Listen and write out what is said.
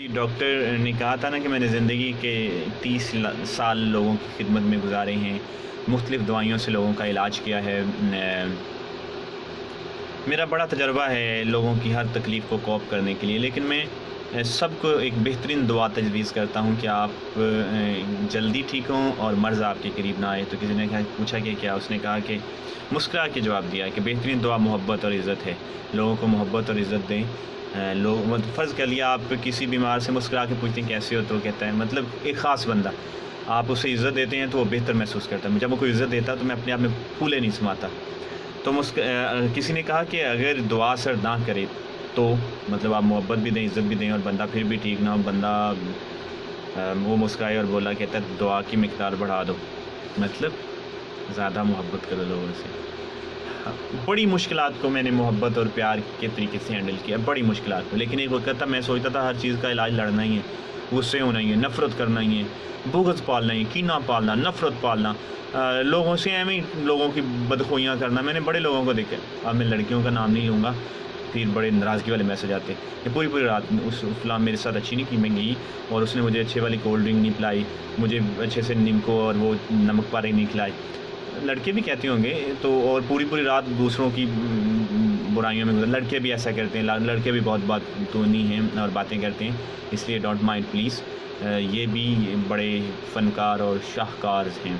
Doctor نے کہا تھا نا کہ میں نے زندگی کے 30 سال لوگوں کی خدمت میں گزارے ہیں، مختلف دوائیوں سے لوگوں کا علاج کیا ہے۔ میرا بڑا تجربہ ہے لوگوں کی ہر تکلیف کو کوپ کرنے کے لیے، لیکن میں سب کو ایک بہترین دعا تجویز کرتا ہوں کہ آپ جلدی ٹھیک ہوں اور مرض آپ کے قریب نہ آئے۔ تو کسی نے پوچھا کہ کیا؟ اس نے کہا کہ مسکرا کے جواب دیا کہ بہترین دعا محبت اور عزت ہے، لوگوں کو محبت اور عزت دیں۔ لوگ فرض کر لیا آپ کسی بیمار سے مسکرا کے پوچھتے ہیں کیسے ہو، تو وہ کہتا ہے مطلب ایک خاص بندہ، آپ اسے عزت دیتے ہیں تو وہ بہتر محسوس کرتا ہے۔ جب وہ کوئی عزت دیتا تو میں اپنے آپ میں پھولے نہیں سماتا۔ تو کسی نے کہا کہ اگر دعا اثر نہ کرے تو مطلب آپ محبت بھی دیں، عزت بھی دیں اور بندہ پھر بھی ٹھیک نہ ہو، بندہ وہ مسکرائے اور بولا کہتا ہے دعا کی مقدار بڑھا دو، مطلب زیادہ محبت کرو لوگوں سے۔ بڑی مشکلات کو میں نے محبت اور پیار کے طریقے سے ہینڈل کیا، بڑی مشکلات کو، لیکن ایک وقت تھا میں سوچتا تھا ہر چیز کا علاج لڑنا ہی ہے، غصے ہونا ہی ہے، نفرت کرنا ہی ہے، بغض پالنا ہی، کینہ پالنا، نفرت پالنا، لوگوں سے لوگوں کی بدخوئیاں کرنا۔ میں نے بڑے لوگوں کو دیکھا، اب میں لڑکیوں کا نام نہیں لوں گا، پھر بڑے ناراضگی والے میسج آتے کہ پوری رات اس فلاں میرے ساتھ اچھی نہیں کی، میں گئی اور اس نے مجھے اچھے والی کولڈ ڈرنک نہیں پلائی، مجھے اچھے سے نمکو اور وہ نمک پارے نہیں کھلائی۔ لڑکے بھی کہتے ہوں گے تو، اور پوری رات دوسروں کی برائیوں میں گزر۔ لڑکے بھی ایسا کرتے ہیں، لڑکے بھی بہت باتونی ہیں اور باتیں کرتے ہیں، اس لیے ڈونٹ مائنڈ پلیز۔ یہ بھی بڑے فنکار اور شاہکار ہیں۔